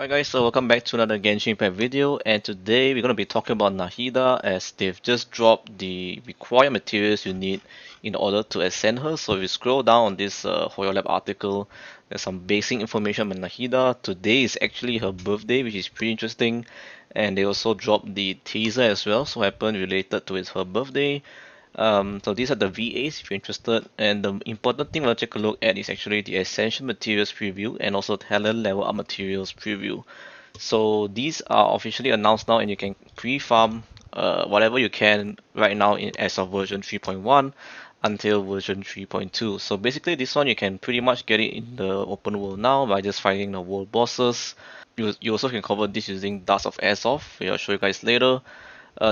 Alright guys, so welcome back to another Genshin Impact video, and today we're going to be talking about Nahida as they've just dropped the required materials you need in order to ascend her. So if you scroll down on this Hoyo Lab article, there's some basic information about Nahida. Today is actually her birthday, which is pretty interesting, and they also dropped the teaser as well, so happened related to her birthday. So these are the VAs if you're interested, and the important thing we'll take a look at is actually the Essential Materials preview and also Talent Level Up Materials preview. So these are officially announced now, and you can pre-farm whatever you can right now as of version 3.1 until version 3.2. So basically this one you can pretty much get it in the open world now by just fighting the world bosses. You also can cover this using Dust of Azoth, which I'll show you guys later.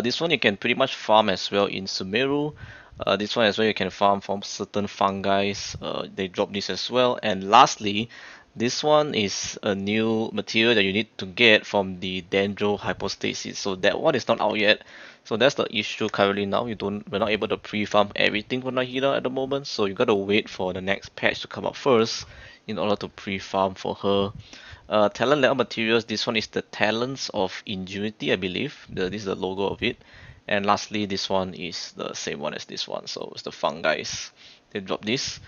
This one you can pretty much farm as well in Sumeru. This one as well you can farm from certain fungi. They drop this as well. And lastly, this one is a new material that you need to get from the Dendro Hypostasis. So that one is not out yet. So that's the issue currently now. We're not able to pre-farm everything for Nahida at the moment. So you gotta wait for the next patch to come out first in order to pre-farm for her. Talent level materials, this one is the Talents of Ingenuity, I believe. This is the logo of it. And lastly, this one is the same one as this one. So it's the fungi. They drop this.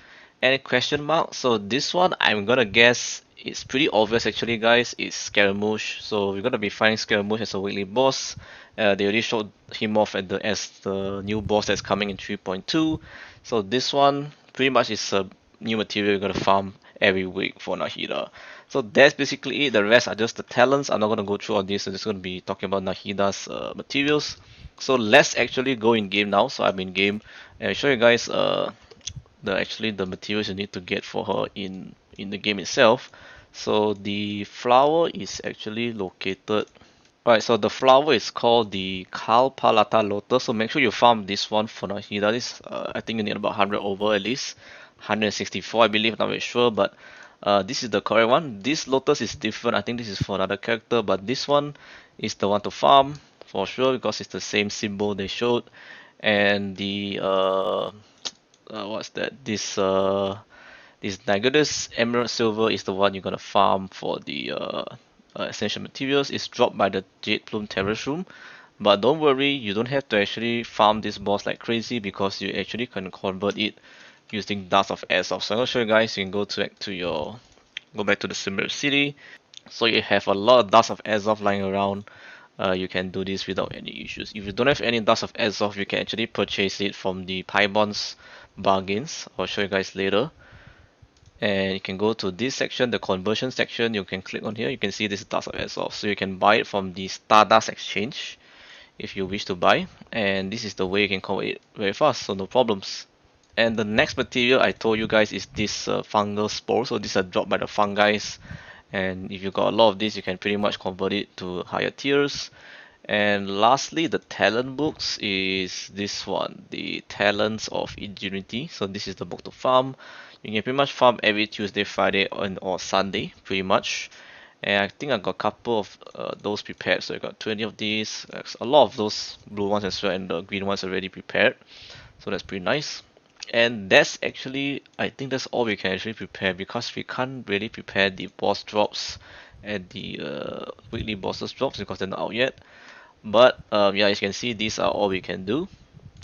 And question mark. So this one, I'm gonna guess it's pretty obvious actually, guys. It's Scaramouche. So we're gonna be fighting Scaramouche as a weekly boss. They already showed him off as the new boss that's coming in 3.2. So this one pretty much is a new material you're gonna farm every week for Nahida. So that's basically it. The rest are just the talents. I'm not gonna go through all this. I'm just gonna be talking about Nahida's materials. So let's actually go in game now. So I'm in game and I'll show you guys the materials you need to get for her in the game itself. So the flower is actually located. Alright, so the flower is called the Kalpalata Lotus. So make sure you farm this one for Nahida. This I think you need about 100 over at least. 164 I believe, not very sure, but this is the correct one. This lotus is different. I think this is for another character, but this one is the one to farm for sure because it's the same symbol they showed. And the what's that? This Nagadas Emerald Silver is the one you're gonna farm for the essential materials. It's dropped by the Jade Plume Terrace Room. But don't worry, you don't have to actually farm this boss like crazy because you actually can convert it using Dust of Azoth. So I'm gonna show you guys. You can go back to the Sumeru City. So you have a lot of Dust of Azoth lying around. You can do this without any issues. If you don't have any Dust of Azoth, you can actually purchase it from the Paimons bargains. I'll show you guys later. And you can go to this section, the conversion section. You can click on here. You can see this Dust of Azoth. So you can buy it from the Stardust Exchange if you wish to buy. And this is the way you can convert it very fast, so no problems. And the next material I told you guys is this fungal spore. So these are dropped by the fungi, and if you got a lot of this, you can pretty much convert it to higher tiers. And lastly, the talent books is this one, the Talents of Ingenuity. So this is the book to farm. You can pretty much farm every Tuesday, Friday, or Sunday, pretty much. And I think I got a couple of those prepared. So I got 20 of these. There's a lot of those blue ones as well, and the green ones already prepared. So that's pretty nice. And that's actually, I think that's all we can actually prepare because we can't really prepare the boss drops and the weekly bosses drops because they're not out yet. But yeah, as you can see, these are all we can do.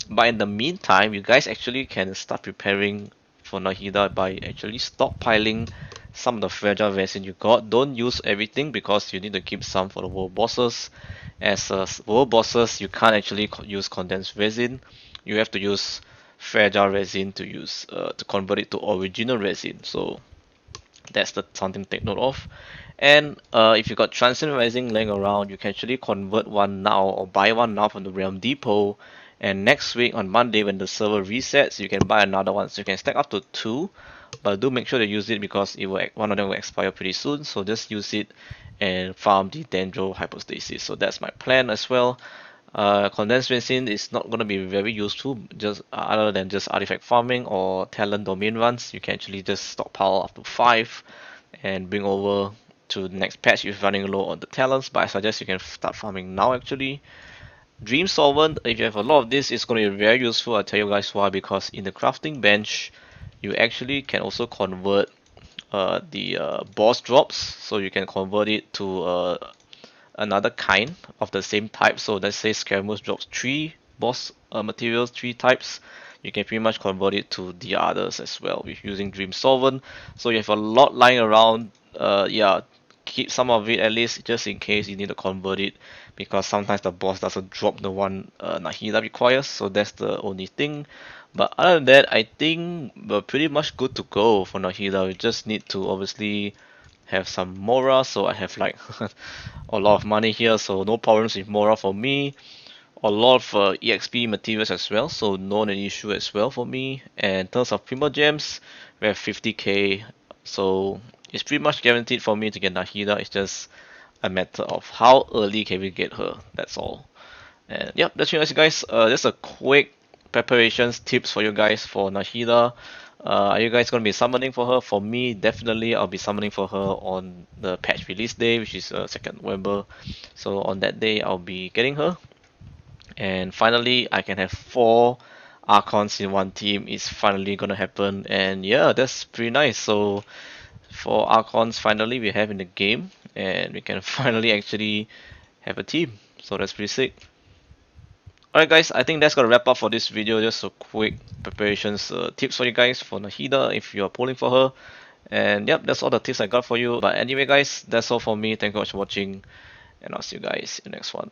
But in the meantime, you guys actually can start preparing for Nahida by actually stockpiling some of the fragile resin you got. Don't use everything because you need to keep some for the world bosses. As world bosses, you can't actually use condensed resin. You have to use fragile resin to convert it to original resin. So that's the something to take note of. And if you got transient resin laying around, you can actually convert one now or buy one now from the Realm Depot. And next week on Monday, when the server resets, you can buy another one. So you can stack up to two, but do make sure to use it because one of them will expire pretty soon. So just use it and farm the Dendro Hypostasis. So that's my plan as well. Condensed resin is not going to be very useful just other than just artifact farming or talent domain runs. You can actually just stockpile up to 5 and bring over to the next patch if you're running low on the talents, but I suggest you can start farming now actually. Dream Solvent, if you have a lot of this, it's going to be very useful. I'll tell you guys why, because in the crafting bench you actually can also convert the boss drops, so you can convert it to another kind of the same type. So let's say Scaramouche drops 3 boss materials, 3 types. You can pretty much convert it to the others as well with using Dream Solvent. So you have a lot lying around. Yeah, keep some of it at least just in case you need to convert it, because sometimes the boss doesn't drop the one Nahida requires. So that's the only thing. But other than that, I think we're pretty much good to go for Nahida. We just need to obviously have some Mora, so I have like a lot of money here, so no problems with Mora for me. A lot of EXP materials as well, so not an issue as well for me. And in terms of Primo Gems, we have 50k, so it's pretty much guaranteed for me to get Nahida. It's just a matter of how early can we get her, that's all. And yep, that's it guys. Just a quick preparations tips for you guys for Nahida. Are you guys gonna be summoning for her? For me, definitely I'll be summoning for her on the patch release day, which is 2nd November. So on that day, I'll be getting her. And finally, I can have 4 Archons in one team. It's finally gonna happen, and yeah, that's pretty nice. So 4 Archons finally we have in the game, and we can finally actually have a team. So that's pretty sick. Alright guys, I think that's gonna wrap up for this video. Just a quick preparations tips for you guys for Nahida if you're pulling for her. And yep, that's all the tips I got for you. But anyway guys, that's all for me. Thank you much for watching, and I'll see you guys in the next one.